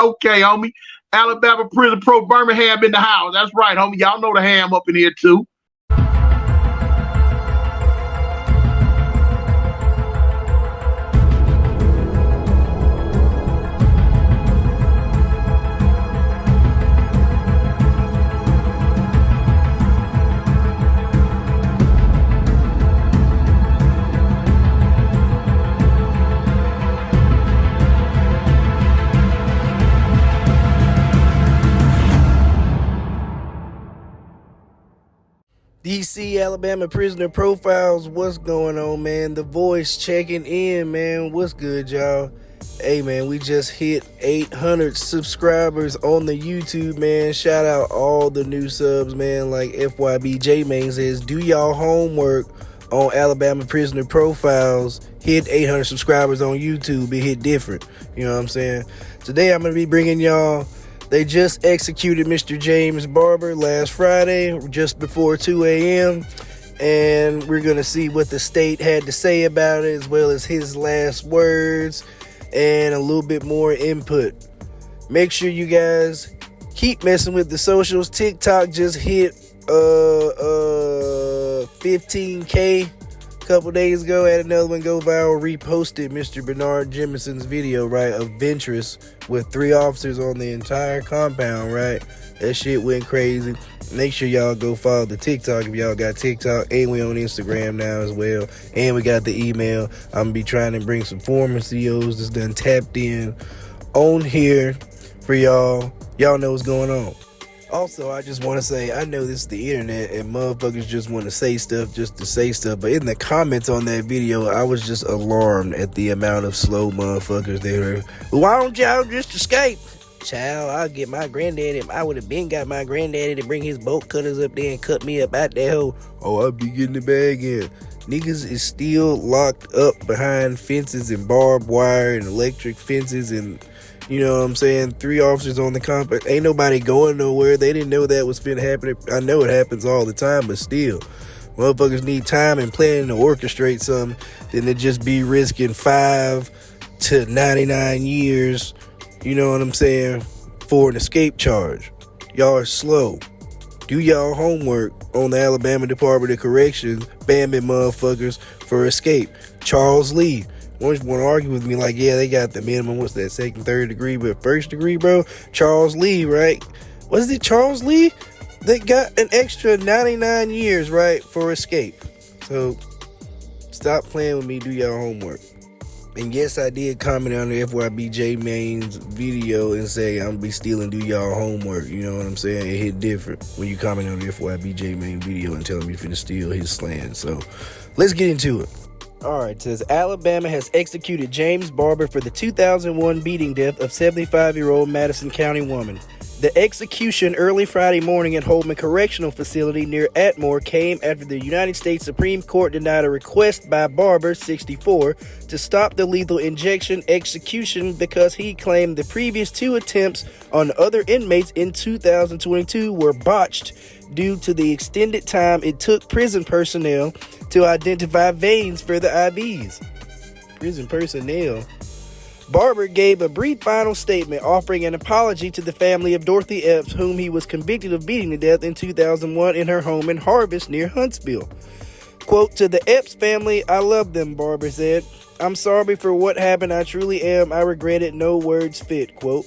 Okay, homie. Alabama Prison Pro Birmingham in the house. That's right, homie. Y'all know the ham up in here too. DC Alabama Prisoner Profiles, what's going on, man? The voice checking in, man. What's good, y'all? Hey, man, we just hit 800 subscribers on the YouTube, man. Shout out all the new subs, man. Like FYBJ Main says, do y'all homework on Alabama Prisoner Profiles. Hit 800 subscribers on YouTube. It hit different. You know what I'm saying? Today, I'm going to be bringing y'all... They just executed Mr. James Barber last Friday, just before 2 a.m., and we're going to see what the state had to say about it, as well as his last words, and a little bit more input. Make sure you guys keep messing with the socials. TikTok just hit 15K a couple days ago. Had another one go viral, reposted Mr. Bernard Jimison's video, right, of Ventress with 3 officers on the entire compound, right? That shit went crazy. Make sure y'all go follow the TikTok if y'all got TikTok, and we on Instagram now as well, and we got the email. I'm gonna be trying to bring some former COs that's done tapped in on here for y'all. Y'all know what's going on. Also, I just want to say, I know this is the internet and motherfuckers just want to say stuff just to say stuff, but in the comments on that video, I was just alarmed at the amount of slow motherfuckers there. Why don't y'all just escape? Child, I'll get my granddaddy. I would have been got my granddaddy to bring his bolt cutters up there and cut me up out that hole. Oh, I'll be getting the bag in. Niggas is still locked up behind fences and barbed wire and electric fences and... You know what I'm saying? 3 officers on the compound. Ain't nobody going nowhere. They didn't know that was finna happen. I know it happens all the time, but still. Motherfuckers need time and planning to orchestrate something than to just be risking 5 to 99 years, you know what I'm saying, for an escape charge. Y'all are slow. Do y'all homework on the Alabama Department of Corrections, bamming motherfuckers for escape. Charles Lee. Want to argue with me like, yeah, they got the minimum, what's that, 2nd, 3rd degree, but 1st degree, bro? Charles Lee, right? Was it Charles Lee that got an extra 99 years, right, for escape? So, stop playing with me, do your homework. And yes, I did comment on the FYBJ Main's video and say, I'm going to be stealing, do y'all homework. You know what I'm saying? It hit different when you comment on the FYBJ Main video and tell him you're finna steal his slang. So, let's get into it. Alright, it says Alabama has executed James Barber for the 2001 beating death of 75-year-old Madison County woman. The execution early Friday morning at Holman Correctional Facility near Atmore came after the United States Supreme Court denied a request by Barber, 64, to stop the lethal injection execution because he claimed the previous 2 attempts on other inmates in 2022 were botched due to the extended time it took prison personnel to identify veins for the IVs. Prison personnel. Barber gave a brief final statement offering an apology to the family of Dorothy Epps, whom he was convicted of beating to death in 2001 in her home in Harvest near Huntsville. Quote, to the Epps family, I love them, Barber said. I'm sorry for what happened. I truly am. I regret it. No words fit, quote.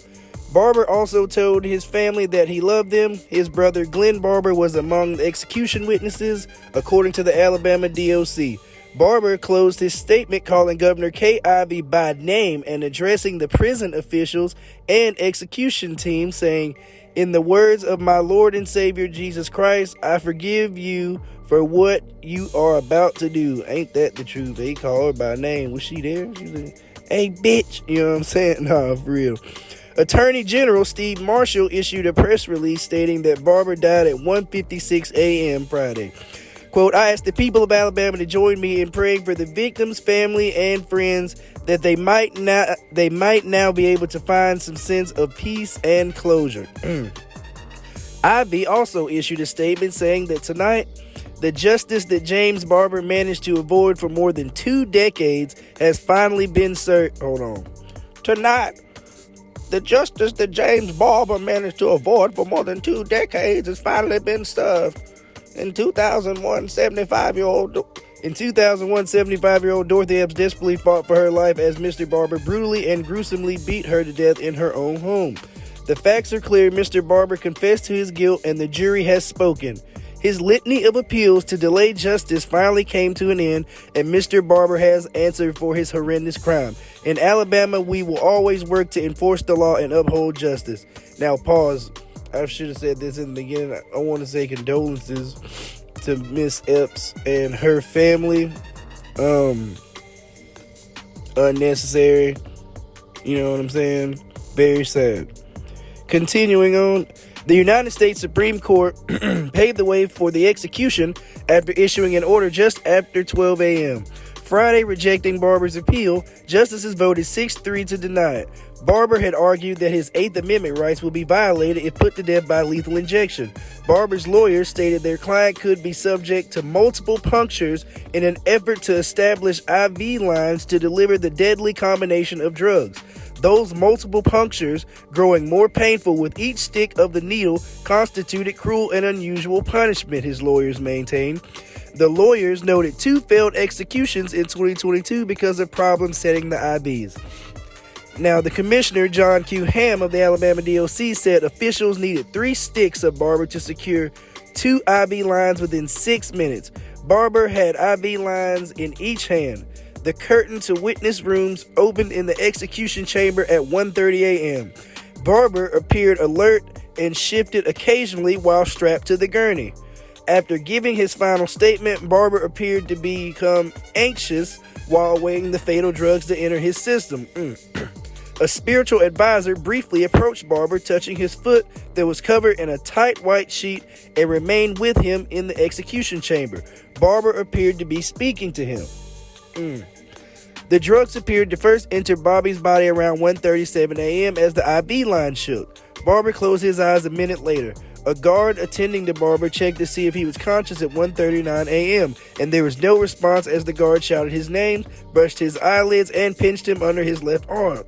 Barber also told his family that he loved them. His brother Glenn Barber was among the execution witnesses, according to the Alabama DOC. Barber closed his statement calling Governor Kay Ivey by name and addressing the prison officials and execution team, saying, in the words of my Lord and Savior Jesus Christ, I forgive you for what you are about to do. Ain't that the truth? He called her by name. Was she there? She was like, hey, bitch. You know what I'm saying? Nah, for real. Attorney General Steve Marshall issued a press release stating that Barber died at 1:56 a.m. Friday. Quote, I ask the people of Alabama to join me in praying for the victims, family, and friends that they might now be able to find some sense of peace and closure. Ivey also issued a statement saying that tonight, the justice that James Barber managed to avoid for more than 2 decades has finally been served. Hold on. Tonight, The justice that James Barber managed to avoid for more than 2 decades has finally been served. In 2001, 75-year-old Dorothy Epps desperately fought for her life as Mr. Barber brutally and gruesomely beat her to death in her own home. The facts are clear. Mr. Barber confessed to his guilt and the jury has spoken. His litany of appeals to delay justice finally came to an end, and Mr. Barber has answered for his horrendous crime. In Alabama, we will always work to enforce the law and uphold justice. Now, pause. I should have said this in the beginning. I want to say condolences to Miss Epps and her family. Unnecessary. You know what I'm saying? Very sad. Continuing on, the United States Supreme Court paved the way for the execution after issuing an order just after 12 a.m. Friday, rejecting Barber's appeal, justices voted 6-3 to deny it. Barber had argued that his Eighth Amendment rights would be violated if put to death by lethal injection. Barber's lawyers stated their client could be subject to multiple punctures in an effort to establish IV lines to deliver the deadly combination of drugs. Those multiple punctures, growing more painful with each stick of the needle, constituted cruel and unusual punishment, his lawyers maintained. The lawyers noted 2 failed executions in 2022 because of problems setting the IVs. Now, the commissioner, John Q. Hamm of the Alabama DOC, said officials needed 3 sticks of Barber to secure 2 IV lines within 6 minutes. Barber had IV lines in each hand. The curtain to witness rooms opened in the execution chamber at 1:30 a.m. Barber appeared alert and shifted occasionally while strapped to the gurney. After giving his final statement, Barber appeared to become anxious while awaiting the fatal drugs to enter his system. A spiritual advisor briefly approached Barber, touching his foot that was covered in a tight white sheet, and remained with him in the execution chamber. Barber appeared to be speaking to him. The drugs appeared to first enter Bobby's body around 1:37 a.m. as the IV line shook. Barber closed his eyes a minute later. A guard attending to Barber checked to see if he was conscious at 1:39 a.m., and there was no response as the guard shouted his name, brushed his eyelids, and pinched him under his left arm.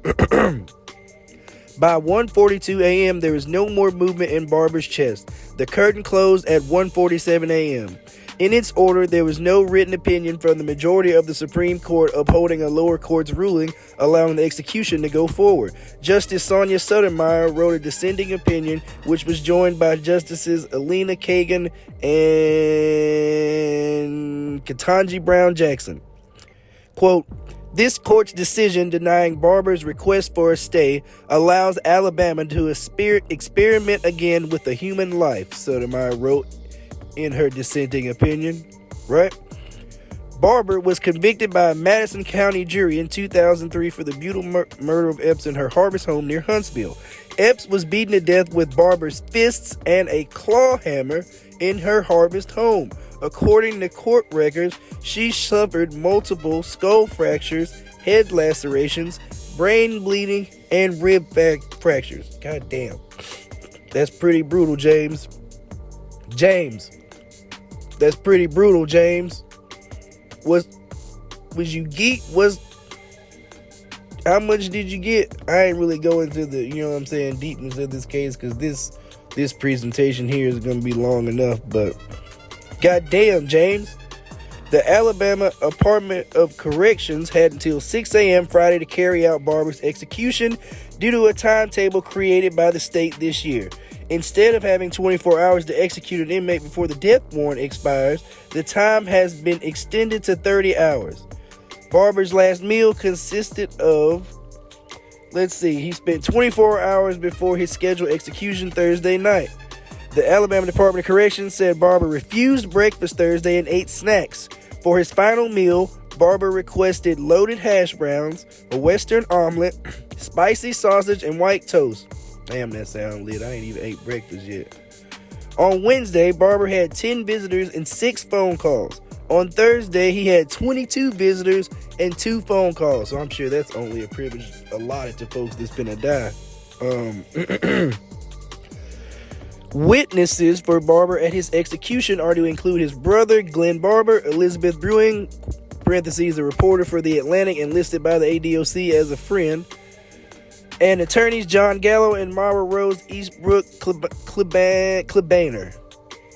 By 1:42 a.m., there was no more movement in Barber's chest. The curtain closed at 1:47 a.m. In its order, there was no written opinion from the majority of the Supreme Court upholding a lower court's ruling allowing the execution to go forward. Justice Sonia Sotomayor wrote a dissenting opinion, which was joined by Justices Elena Kagan and Ketanji Brown Jackson. Quote, "This court's decision denying Barber's request for a stay allows Alabama to experiment again with a human life," Sotomayor wrote in her dissenting opinion, right? Barber was convicted by a Madison County jury in 2003 for the brutal murder of Epps in her Harvest home near Huntsville. Epps was beaten to death with Barber's fists and a claw hammer in her Harvest home. According to court records, she suffered multiple skull fractures, head lacerations, brain bleeding, and rib fractures. God damn. That's pretty brutal, James. That's pretty brutal, James. How much did you get? I ain't really go into the, deepness of this case, because this presentation here is going to be long enough, but goddamn, James. The Alabama Department of Corrections had until 6 a.m. Friday to carry out Barber's execution due to a timetable created by the state this year. Instead of having 24 hours to execute an inmate before the death warrant expires, the time has been extended to 30 hours. Barber's last meal consisted of, he spent 24 hours before his scheduled execution Thursday night. The Alabama Department of Corrections said Barber refused breakfast Thursday and ate snacks. For his final meal, Barber requested loaded hash browns, a Western omelet, spicy sausage, and white toast. Damn, that sound lit. I ain't even ate breakfast yet. On Wednesday, Barber had 10 visitors and 6 phone calls. On Thursday, he had 22 visitors and 2 phone calls. So I'm sure that's only a privilege allotted to folks that's finna die. Witnesses for Barber at his execution are to include his brother, Glenn Barber, Elizabeth Brewing, parentheses, a reporter for The Atlantic enlisted by the ADOC as a friend, and attorneys John Gallo and Mara Rose Eastbrook Klebaner.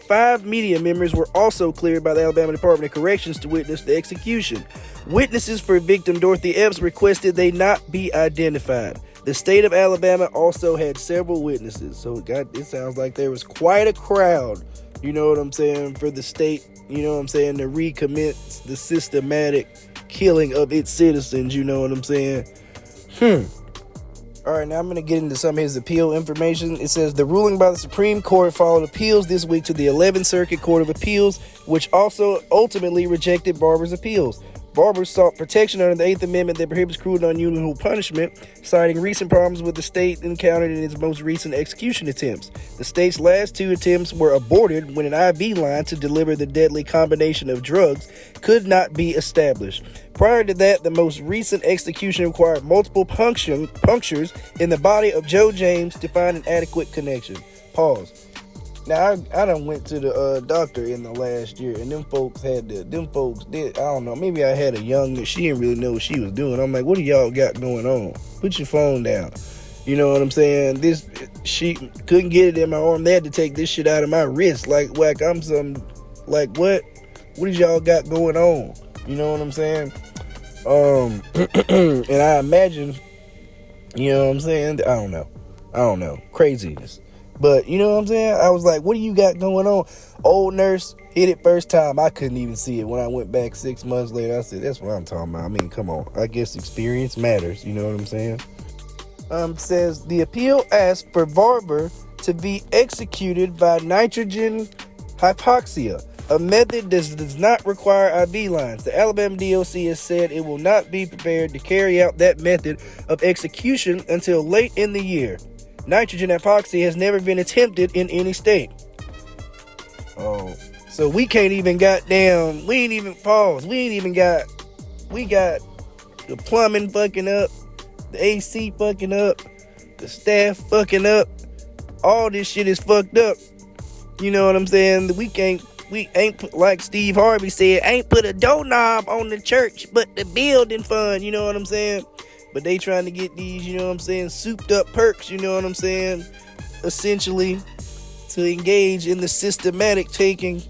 5 media members were also cleared by the Alabama Department of Corrections to witness the execution. Witnesses for victim Dorothy Epps requested they not be identified. The state of Alabama also had several witnesses, so it sounds like there was quite a crowd, you know what I'm saying, for the state, you know what I'm saying, to recommence the systematic killing of its citizens, you know what I'm saying. All right, now I'm going to get into some of his appeal information. It says the ruling by the Supreme Court followed appeals this week to the 11th Circuit Court of Appeals, which also ultimately rejected Barber's appeals. Barber sought protection under the 8th Amendment that prohibits cruel and unusual punishment, citing recent problems with the state encountered in its most recent execution attempts. The state's last 2 attempts were aborted when an IV line to deliver the deadly combination of drugs could not be established. Prior to that, the most recent execution required multiple punctures in the body of Joe James to find an adequate connection. Pause. Now, I done went to the doctor in the last year, and them folks did, I don't know, maybe I had a young, she didn't really know what she was doing. I'm like, what do y'all got going on? Put your phone down. You know what I'm saying? She couldn't get it in my arm. They had to take this shit out of my wrist. Like I'm some, like, what? What did y'all got going on? You know what I'm saying? And I imagine, you know what I'm saying? I don't know. Craziness. But, you know what I'm saying? I was like, what do you got going on? Old nurse hit it first time. I couldn't even see it. When I went back 6 months later, I said, that's what I'm talking about. I mean, come on. I guess experience matters. You know what I'm saying? Says the appeal asked for Barber to be executed by nitrogen hypoxia, a method that does not require IV lines. The Alabama DOC has said it will not be prepared to carry out that method of execution until late in the year. Nitrogen hypoxia has never been attempted in any state. Oh, so we can't even we ain't even we got the plumbing fucking up, the AC fucking up, the staff fucking up. All this shit is fucked up. You know what I'm saying? We ain't, like Steve Harvey said, ain't put a doorknob on the church, but the building fund, you know what I'm saying? But they trying to get these, you know what I'm saying, souped up perks, you know what I'm saying, essentially to engage in the systematic taking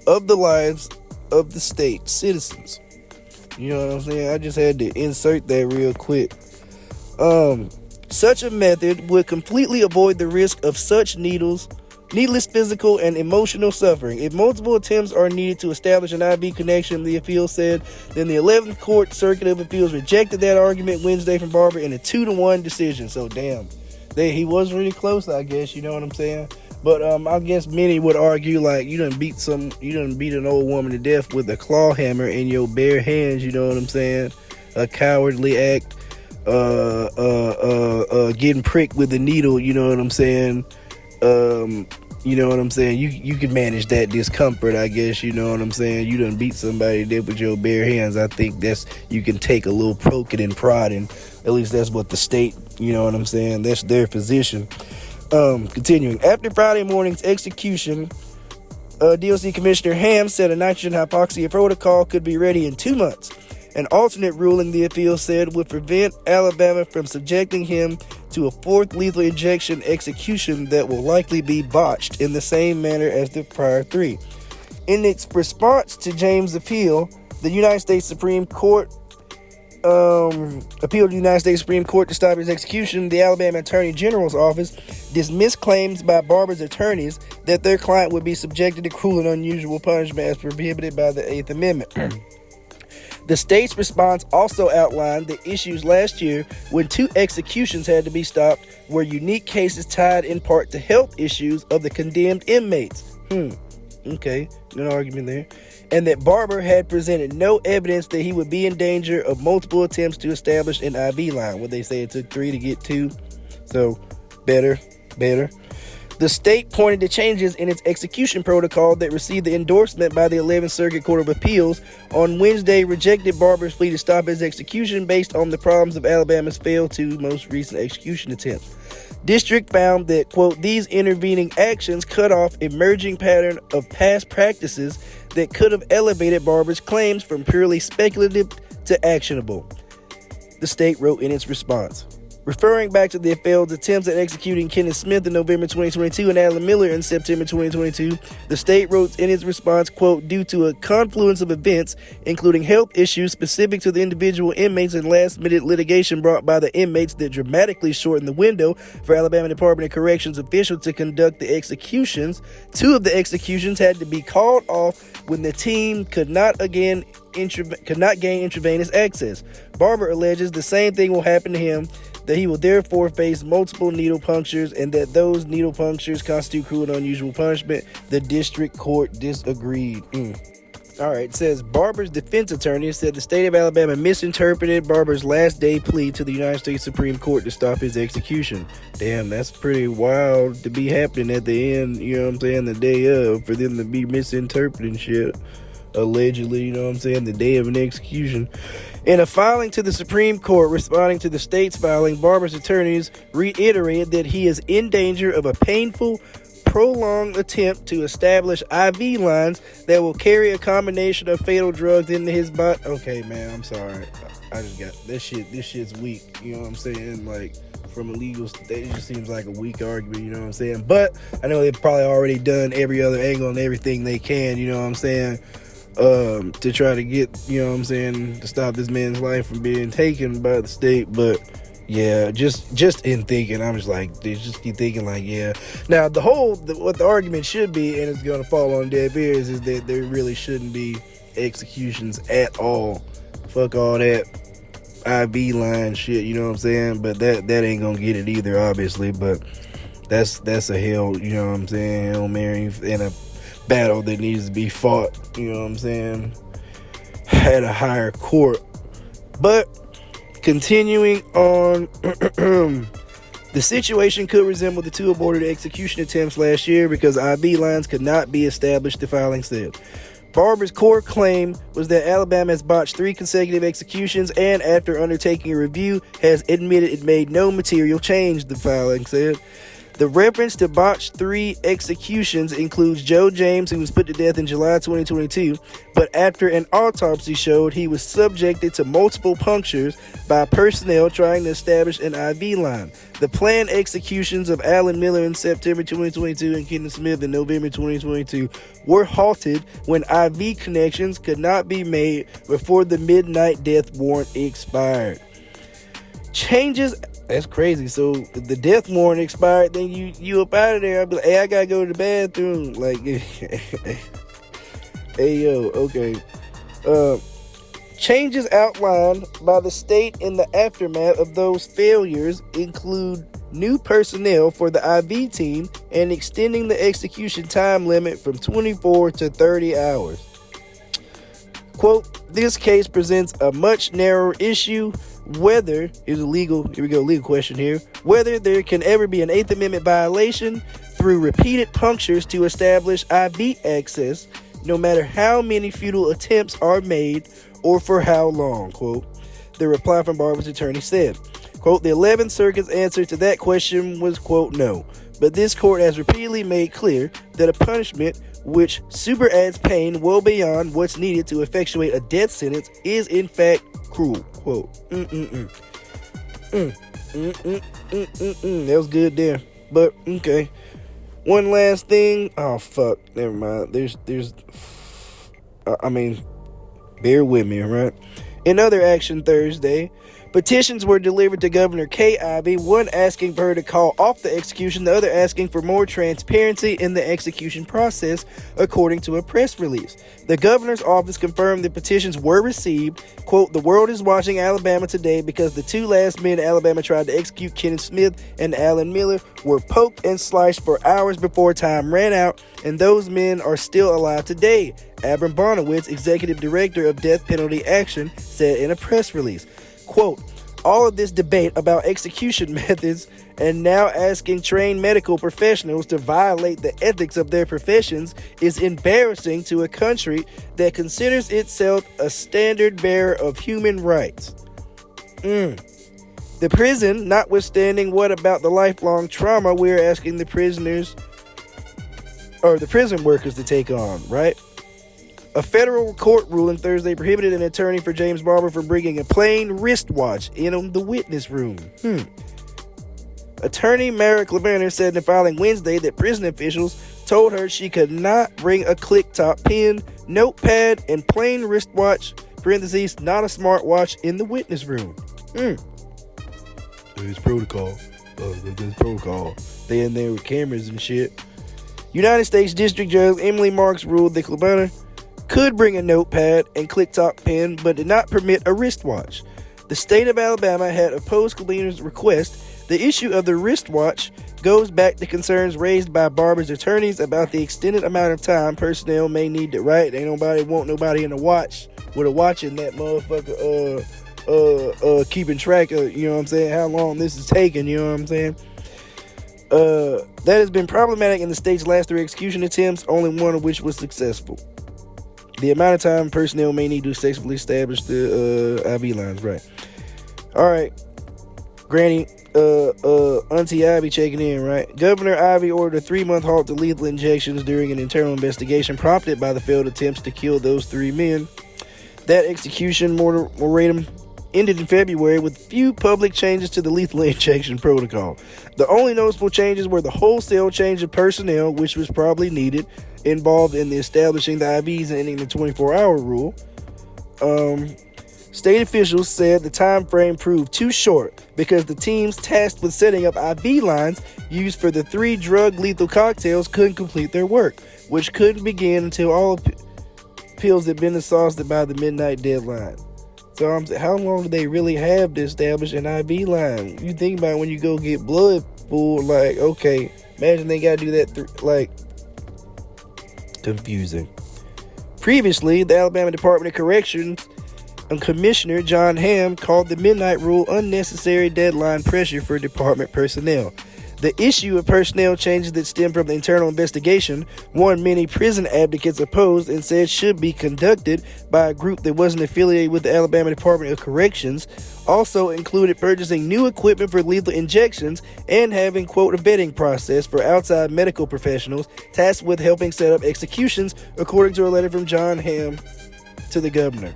of the lives of the state citizens. You know what I'm saying? I just had to insert that real quick. Such a method would completely avoid the risk of such needless physical and emotional suffering. If multiple attempts are needed to establish an IV connection, the appeal said, then the 11th Court Circuit of Appeals rejected that argument Wednesday from Barber in a 2-1 decision. So, damn. He was really close, I guess, you know what I'm saying? But I guess many would argue, like, you done beat an old woman to death with a claw hammer in your bare hands, you know what I'm saying? A cowardly act. Getting pricked with a needle, you know what I'm saying? You know what I'm saying? You can manage that discomfort, I guess, you know what I'm saying? You done beat somebody there with your bare hands. I think you can take a little poking and prodding. At least that's what the state, you know what I'm saying? That's their position. Continuing. After Friday morning's execution, DOC Commissioner Ham said a nitrogen hypoxia protocol could be ready in 2 months. An alternate ruling, the appeal said, would prevent Alabama from subjecting him to a 4th lethal injection execution that will likely be botched in the same manner as the prior 3. In its response to James' appeal, the United States Supreme Court appealed to the United States Supreme Court to stop his execution. The Alabama Attorney General's office dismissed claims by Barber's attorneys that their client would be subjected to cruel and unusual punishment as prohibited by the 8th Amendment. The state's response also outlined the issues last year when 2 executions had to be stopped were unique cases tied in part to health issues of the condemned inmates. Okay, good argument there. And that Barber had presented no evidence that he would be in danger of multiple attempts to establish an IV line. What they say, it took 3 to get 2. So, better. The state pointed to changes in its execution protocol that received the endorsement by the 11th Circuit Court of Appeals. On Wednesday, rejected Barber's plea to stop his execution based on the problems of Alabama's failed 2 most recent execution attempts. District found that, quote, these intervening actions cut off emerging pattern of past practices that could have elevated Barber's claims from purely speculative to actionable. the state wrote in its response. Referring back to their failed attempts at executing Kenneth Smith in November 2022 and Alan Miller in September 2022, the state wrote in its response, quote, due to a confluence of events, including health issues specific to the individual inmates and last-minute litigation brought by the inmates that dramatically shortened the window for Alabama Department of Corrections officials to conduct the executions, 2 of the executions had to be called off when the team could not gain intravenous access. Barber alleges the same thing will happen to him, that he will therefore face multiple needle punctures and that those needle punctures constitute cruel and unusual punishment. The district court disagreed. All right, it says Barber's defense attorney said the state of Alabama misinterpreted Barber's last day plea to the United States Supreme Court to stop his execution. Damn, that's pretty wild to be happening at the end, you know what I'm saying, the day of, for them to be misinterpreting shit. Allegedly, you know what I'm saying, the day of an execution. In a filing to the Supreme Court responding to the state's filing, Barber's attorneys reiterated that he is in danger of a painful, prolonged attempt to establish IV lines that will carry a combination of fatal drugs into his body. Okay, man, I'm sorry. I just got this shit's weak, you know what I'm saying? Like, from a legal state, it just seems like a weak argument, you know what I'm saying? But I know they've probably already done every other angle and everything they can, you know what I'm saying? To try to get, you know what I'm saying, to stop this man's life from being taken by the state. But yeah, just in thinking, I'm just like, they just keep thinking like, yeah. Now what the argument should be, and it's gonna fall on deaf ears, is that there really shouldn't be executions at all. Fuck all that IV line shit, you know what I'm saying? But that ain't gonna get it either, obviously. But that's a hell, you know what I'm saying, Hail Mary in a battle that needs to be fought, you know what I'm saying, at a higher court. But continuing on, the situation could resemble the 2 aborted execution attempts last year because IV lines could not be established, the filing said. Barber's core claim was that Alabama has botched 3 consecutive executions and, after undertaking a review, has admitted it made no material change, the filing said. The reference to botched 3 executions includes Joe James, who was put to death in July 2022, but after an autopsy showed he was subjected to multiple punctures by personnel trying to establish an IV line. The planned executions of Alan Miller in September 2022 and Kenneth Smith in November 2022 were halted when IV connections could not be made before the midnight death warrant expired. Changes. That's crazy. So the death warrant expired, then you up out of there. I'll be like, hey, I gotta go to the bathroom. Like, hey, yo, okay. Changes outlined by the state in the aftermath of those failures include new personnel for the IV team and extending the execution time limit from 24 to 30 hours. Quote, this case presents a much narrower issue whether, legal question here, whether there can ever be an 8th Amendment violation through repeated punctures to establish IV access, no matter how many futile attempts are made or for how long, quote. The reply from Barber's attorney said, quote, the 11th Circuit's answer to that question was, quote, no. But this court has repeatedly made clear that a punishment which super adds pain well beyond what's needed to effectuate a death sentence is in fact cruel, quote. That was good there. But okay, one last thing. Oh fuck, never mind. Bear with me, right? In other action Thursday, petitions were delivered to Governor Kay Ivey, one asking for her to call off the execution, the other asking for more transparency in the execution process, according to a press release. The governor's office confirmed the petitions were received. Quote, the world is watching Alabama today because the 2 last men Alabama tried to execute, Kenneth Smith and Alan Miller, were poked and sliced for hours before time ran out, and those men are still alive today, Abram Bonowitz, executive director of Death Penalty Action, said in a press release. Quote, all of this debate about execution methods and now asking trained medical professionals to violate the ethics of their professions is embarrassing to a country that considers itself a standard bearer of human rights. The prison, notwithstanding what about the lifelong trauma we're asking the prisoners or the prison workers to take on, right? A federal court ruling Thursday prohibited an attorney for James Barber from bringing a plain wristwatch in the witness room. Attorney Merrick LeBanner said in a filing Wednesday that prison officials told her she could not bring a click-top pen, notepad, and plain wristwatch, parentheses, not a smartwatch, in the witness room. It's protocol. There's protocol. They in there with cameras and shit. United States District Judge Emily Marks ruled that LeBanner could bring a notepad and click-top pen, but did not permit a wristwatch. The state of Alabama had opposed LeBanner's request. The issue of the wristwatch goes back to concerns raised by Barber's attorneys about the extended amount of time personnel may need to write. Ain't nobody want nobody in a watch with a watch in that motherfucker keeping track of, you know what I'm saying, how long this is taking, you know what I'm saying. That has been problematic in the state's last 3 execution attempts, only one of which was successful. The amount of time personnel may need to successfully establish the IV lines, right? All right, Granny, Auntie Ivy checking in, right? Governor Ivy ordered a 3-month halt to lethal injections during an internal investigation prompted by the failed attempts to kill those 3 men. That execution moratorium ended in February with few public changes to the lethal injection protocol. The only noticeable changes were the wholesale change of personnel, which was probably needed, involved in the establishing the IVs and ending the 24-hour rule. State officials said the time frame proved too short because the teams tasked with setting up IV lines used for the 3 drug lethal cocktails couldn't complete their work, which couldn't begin until all pills had been exhausted by the midnight deadline. So I'm saying, how long do they really have to establish an IV line? You think about when you go get blood pulled, like, okay, imagine they got to do that, confusing. Previously, the Alabama Department of Corrections Commissioner John Hamm called the midnight rule unnecessary deadline pressure for department personnel. The issue of personnel changes that stem from the internal investigation, one many prison advocates opposed and said should be conducted by a group that wasn't affiliated with the Alabama Department of Corrections, also included purchasing new equipment for lethal injections and having, quote, a vetting process for outside medical professionals tasked with helping set up executions, according to a letter from John Hamm to the governor.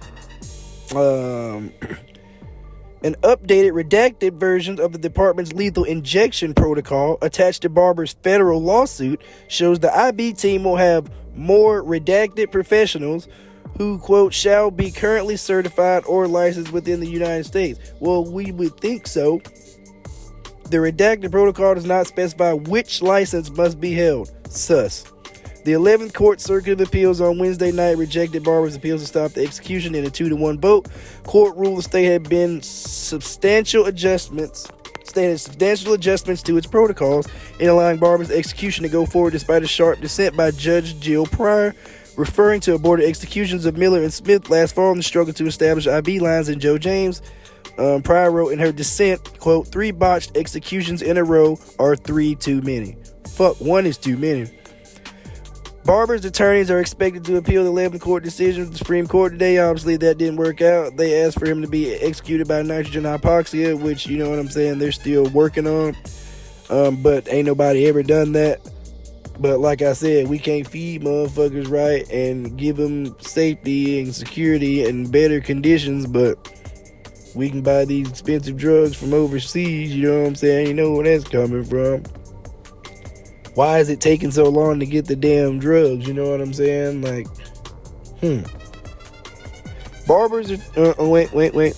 An updated redacted version of the department's lethal injection protocol attached to Barber's federal lawsuit shows the IB team will have more redacted professionals who, quote, shall be currently certified or licensed within the United States. Well, we would think so. The redacted protocol does not specify which license must be held. Sus. The 11th Court Circuit of Appeals on Wednesday night rejected Barber's appeals to stop the execution in a 2-1 vote. Court ruled the state had been substantial adjustments to its protocols in allowing Barber's execution to go forward despite a sharp dissent by Judge Jill Pryor, referring to aborted executions of Miller and Smith last fall and the struggle to establish IV lines in Joe James. Pryor wrote in her dissent, quote, 3 botched executions in a row are 3 too many. Fuck, 1 is too many. Barber's attorneys are expected to appeal the 11th court decision of the Supreme Court today. Obviously, that didn't work out. They asked for him to be executed by nitrogen hypoxia, which, you know what I'm saying, they're still working on. But ain't nobody ever done that. But like I said, we can't feed motherfuckers right and give them safety and security and better conditions, but we can buy these expensive drugs from overseas, you know what I'm saying? You know where that's coming from. Why is it taking so long to get the damn drugs? You know what I'm saying? Like, Barbers are, wait.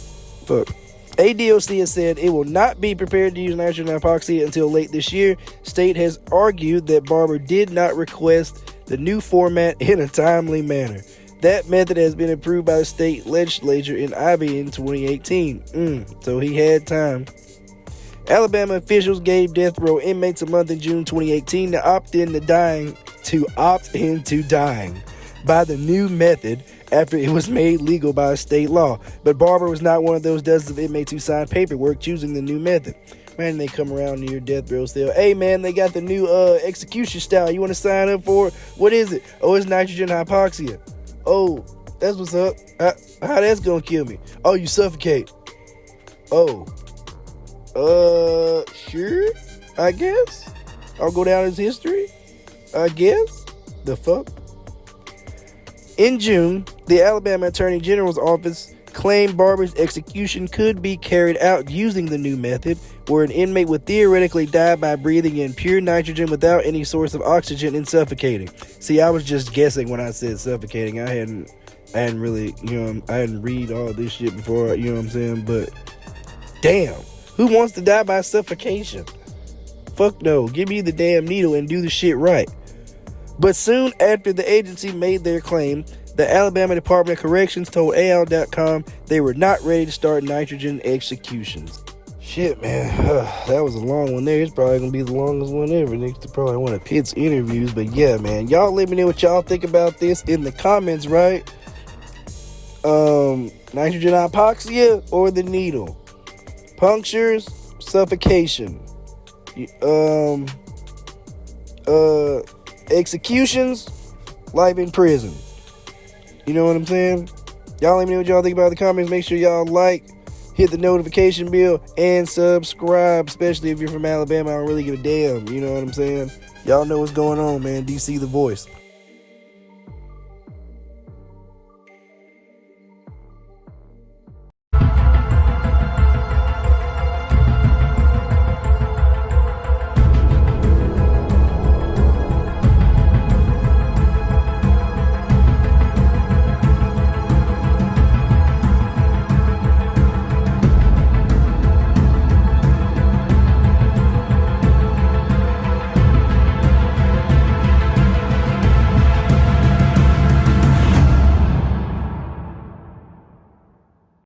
Fuck. ADOC has said it will not be prepared to use nitrogen hypoxia until late this year. State has argued that Barber did not request the new format in a timely manner. That method has been approved by the state legislature in Ivy in 2018. So he had time. Alabama officials gave death row inmates a month in June 2018 to opt into dying by the new method after it was made legal by state law. But Barber was not one of those dozens of inmates who signed paperwork choosing the new method. Man, they come around to your death row cell. Hey, man, they got the new execution style. You want to sign up for it? What is it? Oh, it's nitrogen hypoxia. Oh, that's what's up. How that's gonna kill me? Oh, you suffocate. Oh. Sure, I guess. I'll go down as history, I guess. The fuck? In June, the Alabama Attorney General's office claimed Barber's execution could be carried out using the new method, where an inmate would theoretically die by breathing in pure nitrogen without any source of oxygen and suffocating. See, I was just guessing when I said suffocating. I hadn't really, I hadn't read all this shit before, you know what I'm saying? But damn, who wants to die by suffocation? Fuck no, give me the damn needle and do the shit right. But soon after the agency made their claim, the Alabama Department of Corrections told AL.com they were not ready to start nitrogen executions. Shit, man. That was a long one there. It's probably going to be the longest one ever. Next to probably one of Pitt's interviews. But yeah, man. Y'all let me know what y'all think about this in the comments, right? Nitrogen hypoxia or the needle? Punctures, suffocation. Executions, life in prison. You know what I'm saying? Y'all let me know what y'all think about in the comments. Make sure y'all like, hit the notification bell, and subscribe. Especially if you're from Alabama. I don't really give a damn. You know what I'm saying? Y'all know what's going on, man. DC the voice.